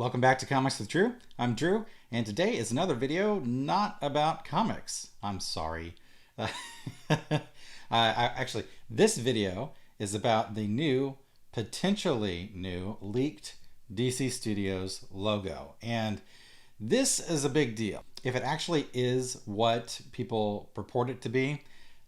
Welcome back to Comics with Drew. I'm Drew, and today is another video not about comics. I'm sorry. Actually, this video is about the potentially new, leaked DC Studios logo. And this is a big deal. If it actually is what people purport it to be,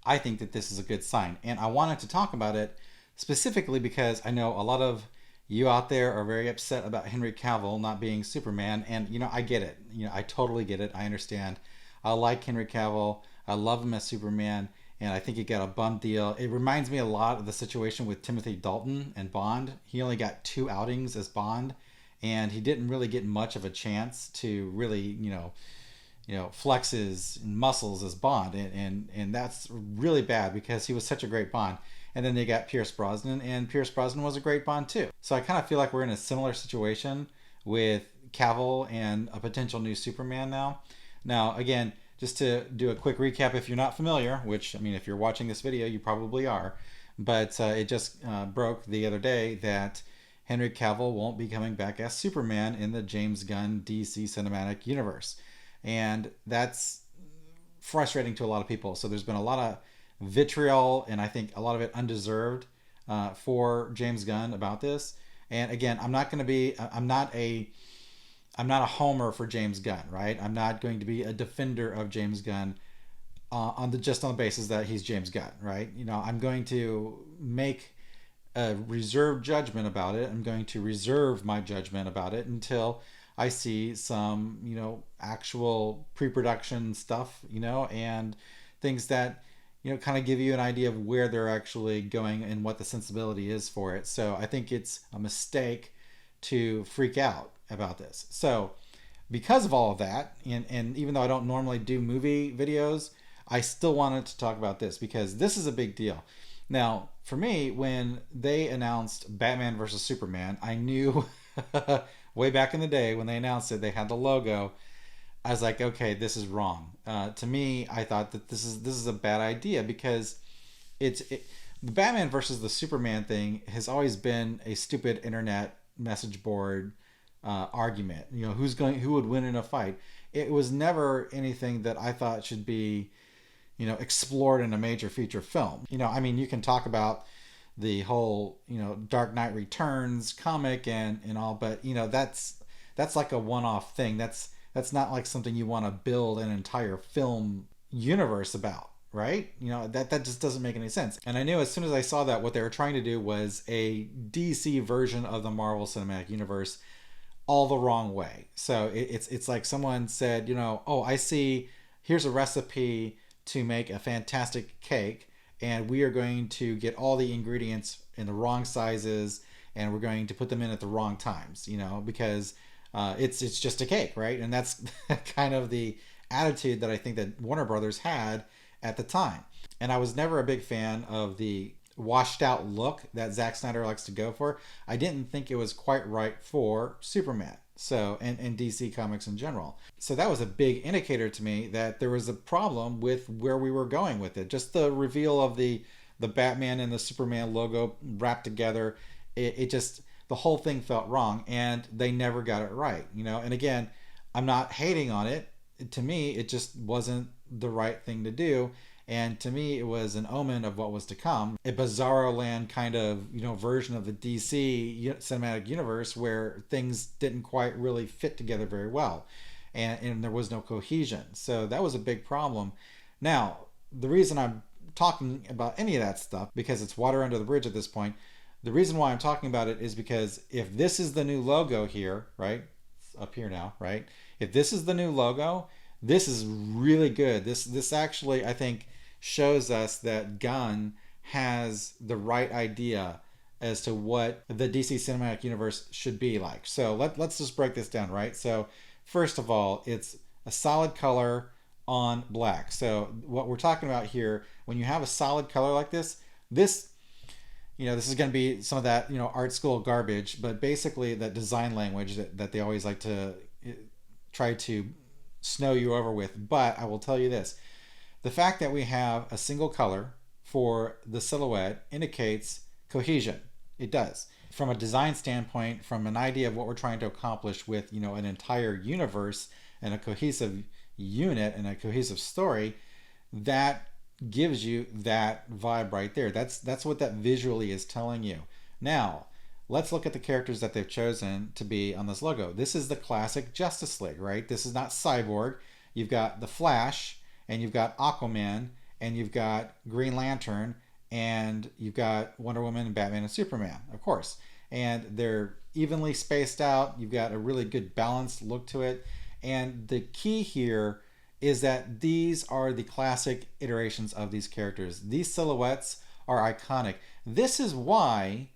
I think that this is a good sign. And I wanted to talk about it specifically because I know a lot of you out there are very upset about Henry Cavill not being Superman, and I get it. I totally get it. I understand. I like Henry Cavill. I love him as Superman, and I think he got a bum deal. It reminds me a lot of the situation with Timothy Dalton and Bond. He only got 2 outings as Bond, and he didn't really get much of a chance to really, flex his muscles as Bond, and that's really bad because he was such a great Bond. And then they got Pierce Brosnan, and Pierce Brosnan was a great Bond too. So I kind of feel like we're in a similar situation with Cavill and a potential new Superman now. Now, again, just to do a quick recap if you're not familiar, which, I mean, if you're watching this video, you probably are, but it just broke the other day that Henry Cavill won't be coming back as Superman in the James Gunn DC Cinematic Universe. And that's frustrating to a lot of people. So there's been a lot of vitriol, and I think a lot of it undeserved, for James Gunn about this. And again, I'm not a homer for James Gunn, right? I'm not going to be a defender of James Gunn just on the basis that he's James Gunn, right? I'm going to make a reserved judgment about it. I'm going to reserve my judgment about it until I see some, actual pre-production stuff, and things that kind of give you an idea of where they're actually going and what the sensibility is for it. So I think it's a mistake to freak out about this. So because of all of that, and even though I don't normally do movie videos, I still wanted to talk about this because this is a big deal. Now, for me, when they announced Batman versus Superman, I knew way back in the day when they announced it, they had the logo. I was like, okay, this is wrong. To me, I thought that this is a bad idea because the Batman versus the Superman thing has always been a stupid internet message board argument. Who would win in a fight? It was never anything that I thought should be, explored in a major feature film. I mean, you can talk about the whole, Dark Knight Returns comic and all, but that's like a one-off thing. That's not like something you want to build an entire film universe about, right? That just doesn't make any sense. And I knew as soon as I saw that what they were trying to do was a DC version of the Marvel Cinematic Universe all the wrong way. So it's like someone said, oh, I see, here's a recipe to make a fantastic cake, and we are going to get all the ingredients in the wrong sizes, and we're going to put them in at the wrong times, because it's just a cake, right? And that's kind of the attitude that I think that Warner Brothers had at the time. And I was never a big fan of the washed out look that Zack Snyder likes to go for. I didn't think it was quite right for Superman, so and DC Comics in general. So that was a big indicator to me that there was a problem with where we were going with it. Just the reveal of the Batman and the Superman logo wrapped together, it just, the whole thing felt wrong, and they never got it right. And again, I'm not hating on it. To me, it just wasn't the right thing to do, and to me, it was an omen of what was to come. A Bizarro Land kind of version of the DC cinematic universe where things didn't quite really fit together very well, and there was no cohesion. So that was a big problem. Now, the reason I'm talking about any of that stuff, because it's water under the bridge at this point, the reason why I'm talking about it is because if this is the new logo here, right? It's up here now, right? If this is the new logo, this is really good. This actually, I think, shows us that Gunn has the right idea as to what the DC Cinematic Universe should be like. So let's just break this down, right? So first of all, it's a solid color on black. So what we're talking about here, when you have a solid color like this this is going to be some of that, art school garbage, but basically that design language that they always like to try to snow you over with. But I will tell you this, the fact that we have a single color for the silhouette indicates cohesion. It does. from a design standpoint, from an idea of what we're trying to accomplish with, an entire universe and a cohesive unit and a cohesive story, that gives you that vibe right there. That's what that visually is telling you. Now, let's look at the characters that they've chosen to be on this logo. This is the classic Justice League, right? This is not Cyborg. You've got the Flash, and you've got Aquaman, and you've got Green Lantern, and you've got Wonder Woman and Batman and Superman, of course. And they're evenly spaced out. You've got a really good balanced look to it. And the key here is that these are the classic iterations of these characters. These silhouettes are iconic. This is why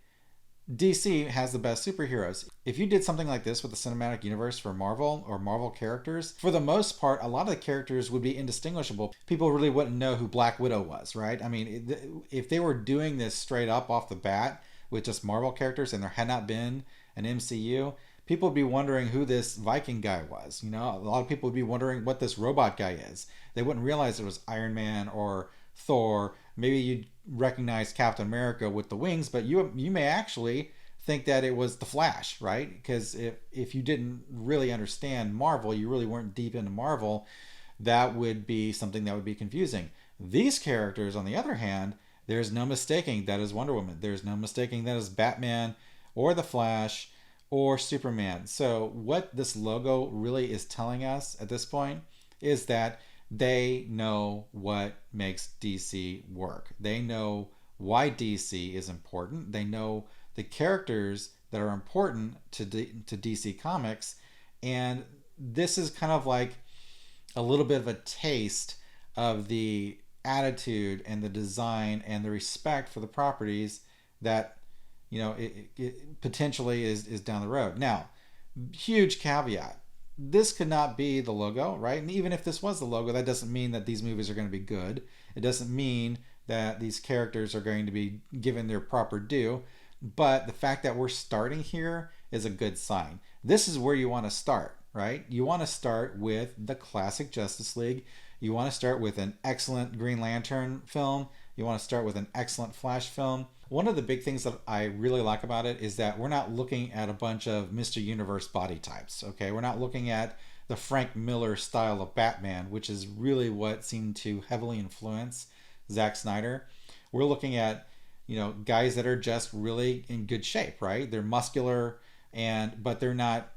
DC has the best superheroes. If you did something like this with the cinematic universe for Marvel or Marvel characters, for the most part, a lot of the characters would be indistinguishable. People really wouldn't know who Black Widow was, right? I mean, if they were doing this straight up off the bat with just Marvel characters and there had not been an MCU, people would be wondering who this Viking guy was. A lot of people would be wondering what this robot guy is. They wouldn't realize it was Iron Man or Thor. Maybe you'd recognize Captain America with the wings, but you may actually think that it was the Flash, right? Because if you didn't really understand Marvel, you really weren't deep into Marvel, that would be something that would be confusing. These characters, on the other hand, there's no mistaking that is Wonder Woman. There's no mistaking that is Batman or the Flash or Superman. So what this logo really is telling us at this point is that they know what makes DC work. They know why DC is important. They know the characters that are important to DC Comics. And this is kind of like a little bit of a taste of the attitude and the design and the respect for the properties that it potentially is down the road. Now, huge caveat. This could not be the logo, right? And even if this was the logo, that doesn't mean that these movies are going to be good. It doesn't mean that these characters are going to be given their proper due. But the fact that we're starting here is a good sign. This is where you want to start, right? You want to start with the classic Justice League. You want to start with an excellent Green Lantern film. You want to start with an excellent Flash film. One of the big things that I really like about it is that we're not looking at a bunch of Mr. Universe body types, okay? We're not looking at the Frank Miller style of Batman, which is really what seemed to heavily influence Zack Snyder. We're looking at, guys that are just really in good shape, right? They're muscular, but they're not,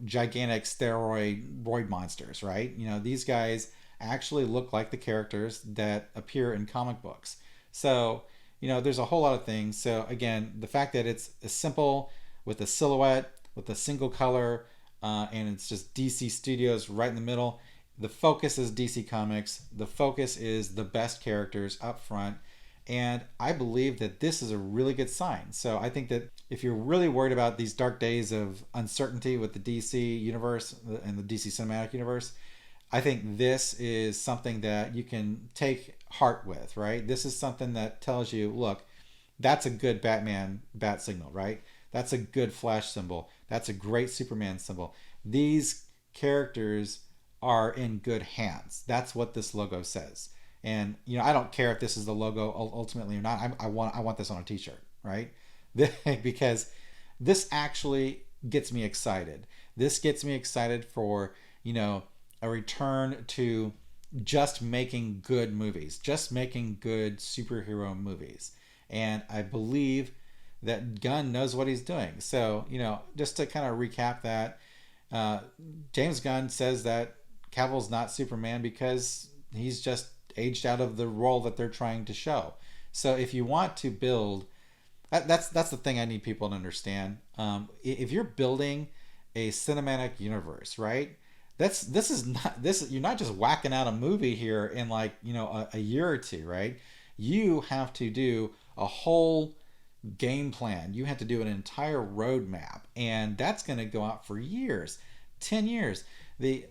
gigantic steroid monsters, right? These guys actually look like the characters that appear in comic books. So, there's a whole lot of things. So again, the fact that it's simple with a silhouette, with a single color, and it's just DC Studios right in the middle. The focus is DC Comics. The focus is the best characters up front. And I believe that this is a really good sign. So I think that if you're really worried about these dark days of uncertainty with the DC universe and the DC cinematic universe, I think this is something that you can take heart with, right? This is something that tells you, look, that's a good Batman bat signal, right? That's a good Flash symbol. That's a great Superman symbol. These characters are in good hands. That's what this logo says. And I don't care if this is the logo ultimately or not. I want this on a t-shirt, right? Because this actually gets me excited. This gets me excited for, a return to just making good movies, just making good superhero movies. And I believe that Gunn knows what he's doing. So, just to kind of recap that, James Gunn says that Cavill's not Superman because he's just aged out of the role that they're trying to show. So if you want to build, that's the thing I need people to understand. If you're building a cinematic universe, right? You're not just whacking out a movie here in a year or two, right? You have to do a whole game plan. You have to do an entire roadmap, and that's going to go out for years, 10 years. The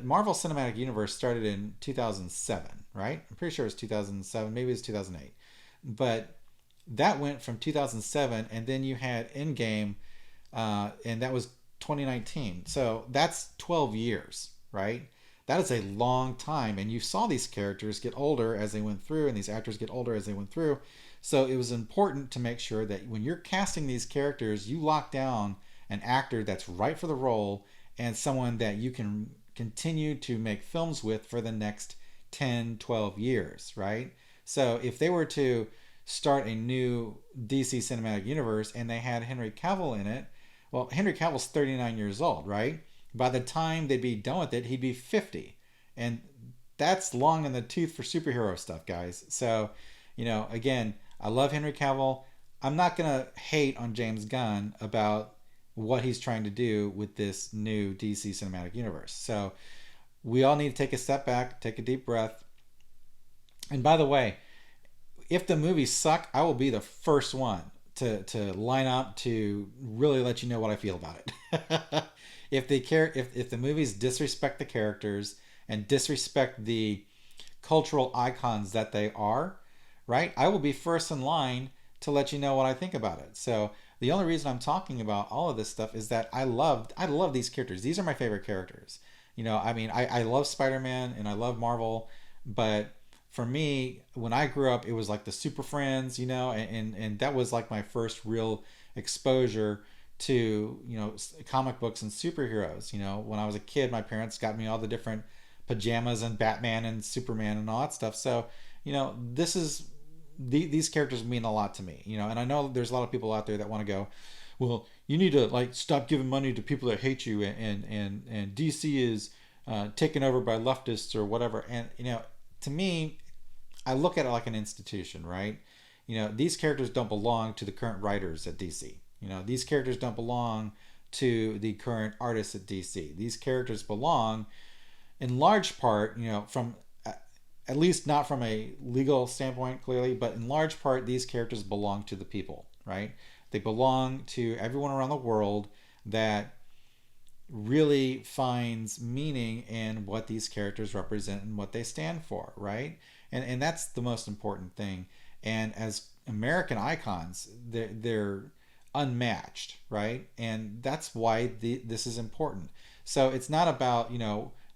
Marvel Cinematic Universe started in 2007, right? I'm pretty sure it was 2007, maybe it was 2008. But that went from 2007, and then you had Endgame, and that was 2019. So that's 12 years, right? That is a long time, and you saw these characters get older as they went through, and these actors get older as they went through. So it was important to make sure that when you're casting these characters, you lock down an actor that's right for the role and someone that you can continue to make films with for the next 10, 12 years, right? So if they were to start a new DC cinematic universe and they had Henry Cavill in it, well, Henry Cavill's 39 years old, right? By the time they'd be done with it, he'd be 50. And that's long in the tooth for superhero stuff, guys. So, again, I love Henry Cavill. I'm not going to hate on James Gunn about what he's trying to do with this new DC cinematic universe. So, we all need to take a step back, take a deep breath. And by the way, if the movies suck, I will be the first one to line up to really let you know what I feel about it. If the movies disrespect the characters and disrespect the cultural icons that they are, right? I will be first in line to let you know what I think about it. So the only reason I'm talking about all of this stuff is that I love these characters. These are my favorite characters. I love Spider-Man and I love Marvel, but for me, when I grew up, it was like the Super Friends, and that was like my first real exposure to, comic books and superheroes. When I was a kid, my parents got me all the different pajamas and Batman and Superman and all that stuff. So, these characters mean a lot to me, and I know there's a lot of people out there that want to go, well, you need to like stop giving money to people that hate you, and DC is taken over by leftists or whatever. And to me, I look at it like an institution, right? These characters don't belong to the current writers at DC. These characters don't belong to the current artists at DC. These characters belong, in large part, from at least not from a legal standpoint, clearly, but in large part, these characters belong to the people, right? They belong to everyone around the world that really finds meaning in what these characters represent and what they stand for, right? And that's the most important thing. And as American icons, they're unmatched, right? And that's why this is important. So it's not about,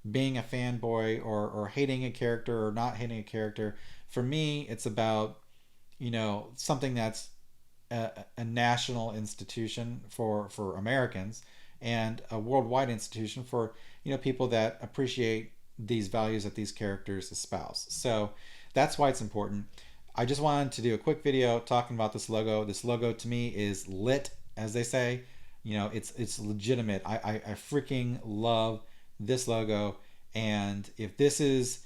being a fanboy or hating a character or not hating a character. For me, it's about, something that's a national institution for Americans and a worldwide institution for people that appreciate these values that these characters espouse. So that's why it's important. I just wanted to do a quick video talking about this logo. This logo to me is lit, as they say. It's legitimate. I freaking love this logo, and if this is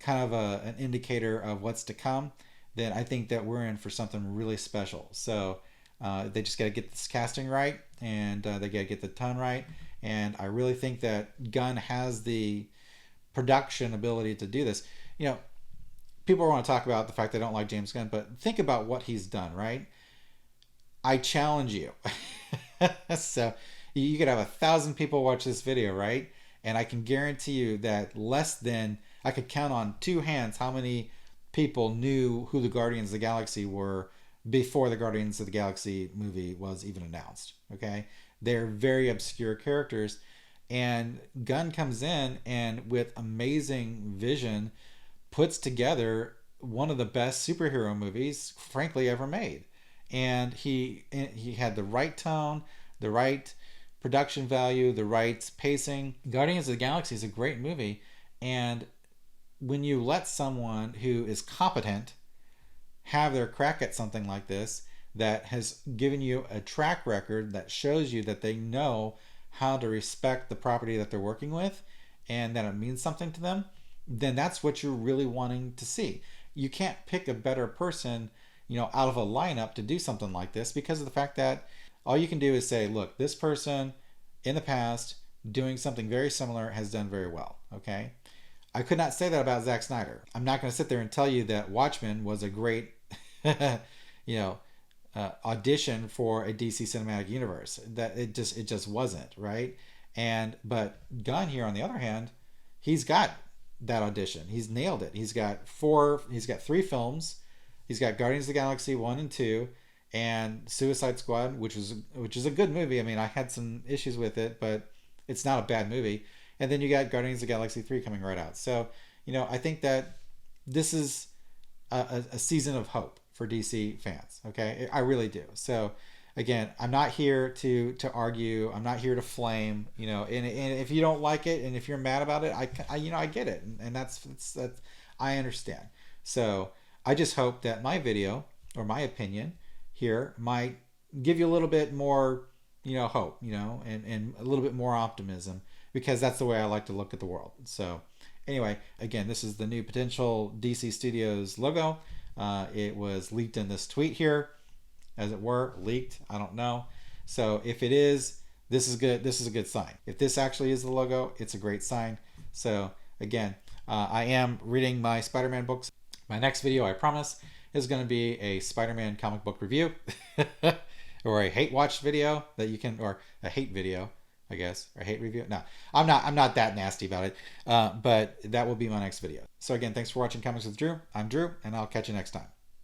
kind of an indicator of what's to come, then I think that we're in for something really special. So they just got to get this casting right, and they got to get the tone right. And I really think that Gunn has the production ability to do this. People want to talk about the fact they don't like James Gunn, but think about what he's done, right? I challenge you. So you could have 1,000 people watch this video, right? And I can guarantee you that I could count on two hands how many people knew who the Guardians of the Galaxy were before the Guardians of the Galaxy movie was even announced. Okay, they're very obscure characters, and Gunn comes in and with amazing vision puts together one of the best superhero movies, frankly, ever made. And he had the right tone, the right production value, the right pacing. Guardians of the Galaxy is a great movie, and when you let someone who is competent have their crack at something like this, that has given you a track record that shows you that they know how to respect the property that they're working with and that it means something to them, then that's what you're really wanting to see. You can't pick a better person, out of a lineup to do something like this, because of the fact that all you can do is say, look, this person in the past doing something very similar has done very well. Okay. I could not say that about Zack Snyder. I'm not going to sit there and tell you that Watchmen was a great, audition for a DC cinematic universe. That it just wasn't, right? But Gunn here, on the other hand, he's got that audition. He's nailed it. He's got 3 films. He's got Guardians of the Galaxy 1 and 2, and Suicide Squad, which is a good movie. I mean, I had some issues with it, but it's not a bad movie. And then you got Guardians of the Galaxy 3 coming right out. So, I think that this is a season of hope for DC fans. Okay, I really do. So again, I'm not here to argue. I'm not here to flame. And if you don't like it and if you're mad about it, I get it, and that's I understand. So I just hope that my video or my opinion here might give you a little bit more, hope, and a little bit more optimism, because that's the way I like to look at the world. So anyway, again, this is the new potential DC Studios logo. It was leaked in this tweet here, as it were, leaked. I don't know. So if it is, this is good. This is a good sign. If this actually is the logo, it's a great sign. So again, I am reading my Spider-Man books. My next video, I promise, is going to be a Spider-Man comic book review or a hate watch video that you can, or a hate video, I guess, or hate review. No, I'm not that nasty about it. But that will be my next video. So again, thanks for watching Comics with Drew. I'm Drew, and I'll catch you next time.